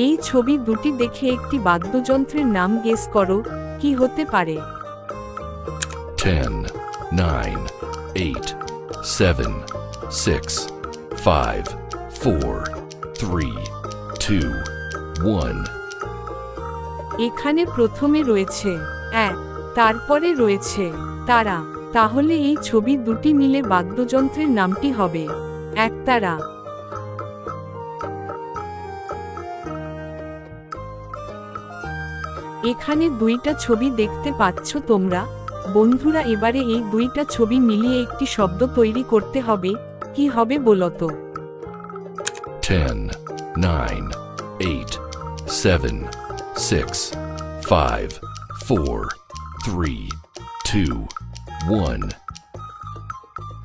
এই ছবি দুটি দেখে একটি বাদ্যযন্ত্রের নাম গেস করো, কি হতে পারে? 10, 9, 8, 7, 6, 5, 4, 3, 2, 1. এখানে প্রথমে রয়েছে এক, তারপরে রয়েছে তারা। তাহলে এই ছবি দুটি মিলে বাদ্যযন্ত্রের নামটি হবে একতারা। এখানে দুইটা ছবি দেখতে পাচ্ছ তোমরা। বন্ধুরা, এবারে এই দুইটা ছবি মিলিয়ে একটি শব্দ তৈরি করতে হবে। কি হবে বলো তো? 10, 9, 8, 7, 6, 5, 4, 3, 2, 1.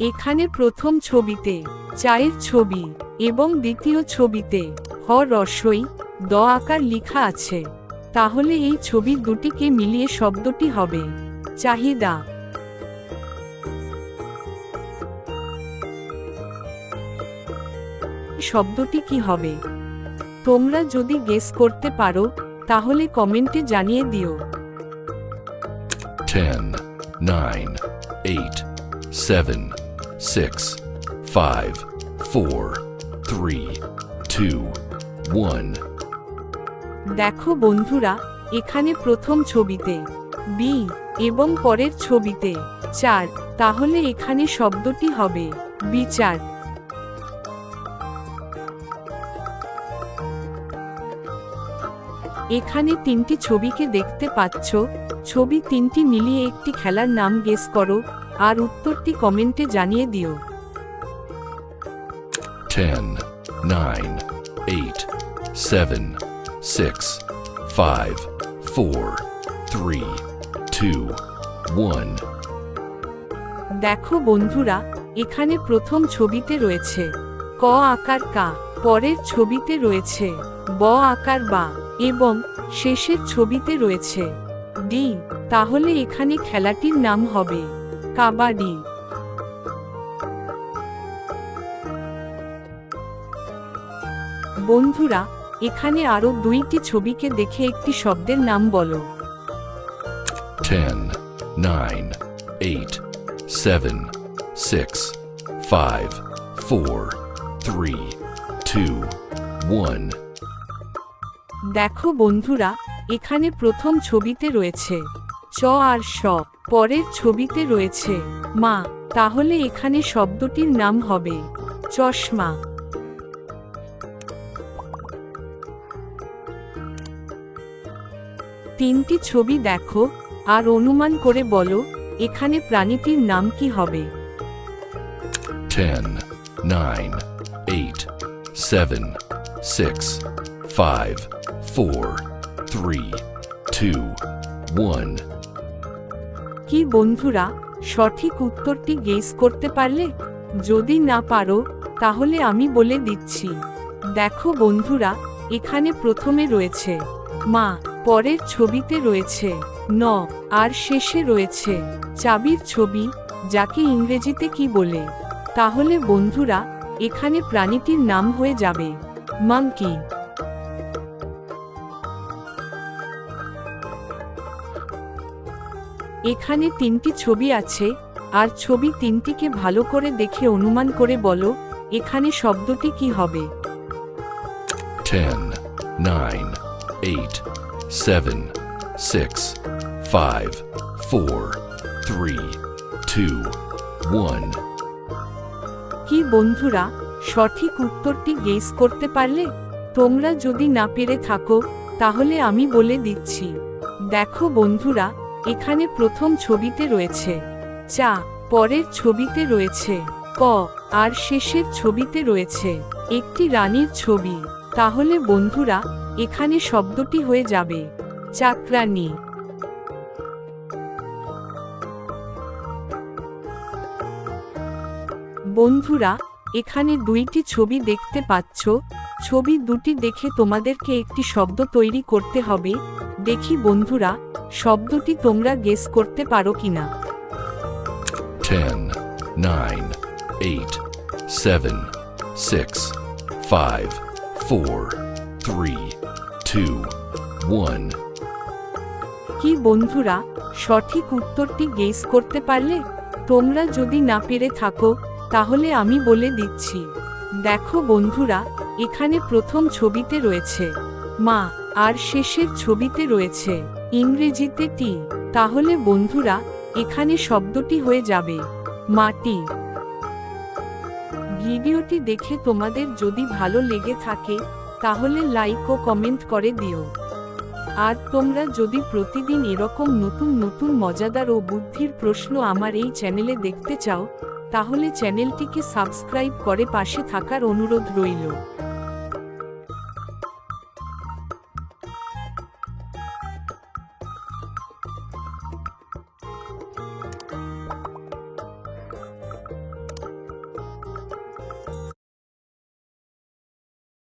এখানে প্রথম ছবিতে চায়ের ছবি এবং দ্বিতীয় ছবিতে হ রস্বই দ আকার লেখা আছে। তাহলে এই ছবি দুটিকে মিলিয়ে শব্দটি হবে চাহিদা। শব্দটি কি হবে? তোমরা যদি গেস করতে পারো তাহলে কমেন্টে জানিয়ে দিও। 10, 9, 8, 7, 6, 5, 4, 3, 2, 1. দেখো বন্ধুরা, এখানে প্রথম ছবিতে বি এবং পরের ছবিতে 4, তাহলে এখানে শব্দটি হবে বিচার। এখানে তিনটি ছবিকে দেখতে পাচ্ছ। ছবি তিনটি মিলিয়ে একটি খেলার নাম গেস করো আর উত্তরটি কমেন্টে জানিয়ে দিও। 10, 9, 8, 7, 6, 5, 4, 3, 2, 1. দেখো বন্ধুরা, এখানে প্রথম ছবিতে রয়েছে ক আকার কা, পরের ছবিতে রয়েছে ব আকার বা এবং শেষের ছবিতে রয়েছে ডি। তাহলে এখানে খেলাটির নাম হবে কাবাডি। বন্ধুরা, এখানে আরো দুইটি ছবিকে দেখে একটি শব্দের নাম বলো। 10, 9, 8, 7, 6, 5, 4, 3, 2, 1. দেখো বন্ধুরা, এখানে প্রথম ছবিতে রয়েছে চ আর স, পরের ছবিতে রয়েছে মা। তাহলে এখানে শব্দটির নাম হবে চশমা। তিনটি ছবি দেখো আর অনুমান করে বলো এখানে প্রাণীটির নাম কি হবে। 10, 9, 8, 7, 6, 5, 4, 3, 2, 1. কি বন্ধুরা, সঠিক উত্তরটি গেস করতে পারলে? যদি না পারো তাহলে আমি বলে দিচ্ছি। দেখো বন্ধুরা, এখানে প্রথমে রয়েছে মা, পরের ছবিতে রয়েছে ন আর শেষে রয়েছে চাবির ছবি, যাকে ইংরেজিতে কি বলে? তাহলে বন্ধুরা, এখানে প্রাণীটির নাম হয়ে যাবে মাঙ্কি। এখানে তিনটি ছবি আছে আর ছবি তিনটিকে ভালো করে দেখে অনুমান করে বলো এখানে শব্দটি কি হবে। 10, 9, 8, 7, 6, 5, 4, 3, 2, 1. কি বন্ধুরা, সঠিক উত্তরটি গেস করতে পারলে? তোমরা যদি না পেরে থাকো তাহলে আমি বলে দিচ্ছি। দেখো বন্ধুরা, এখানে প্রথম ছবিতে রয়েছে চা, পরের ছবিতে রয়েছে ক আর শেষের ছবিতে রয়েছে একটি রানীর ছবি। তাহলে বন্ধুরা, এখানে শব্দটি হয়ে যাবে চাকরানী। বন্ধুরা, এখানে দুইটি ছবি দেখতে পাচ্ছ। ছবি দুটি দেখে তোমাদেরকে একটি শব্দ তৈরি করতে হবে। দেখি বন্ধুরা, শব্দটি তোমরা গেস করতে পারো কিনা। 10, 9, 8, 7, 6, 5, 4, 3, 2, 1. কি বন্ধুরা সঠিক উত্তরটি গেস করতে পারলে? তোমরা যদি না পেরে থাকো তাহলে আমি বলে দিচ্ছি। দেখো বন্ধুরা, এখানে প্রথম ছবিতে রয়েছে মা আর শেষের ছবিতে রয়েছে ইংরেজিতে টি। তাহলে বন্ধুরা এখানে শব্দটি হয়ে যাবে মাটি। ভিডিওটি দেখে তোমাদের যদি ভালো লেগে থাকে তাহলে লাইক ও কমেন্ট করে দিও। আর তোমরা যদি প্রতিদিন এরকম নতুন নতুন মজাদার ও বুদ্ধির প্রশ্ন আমার এই চ্যানেলে দেখতে চাও তাহলে চ্যানেলটিকে সাবস্ক্রাইব করে পাশে থাকার অনুরোধ রইল।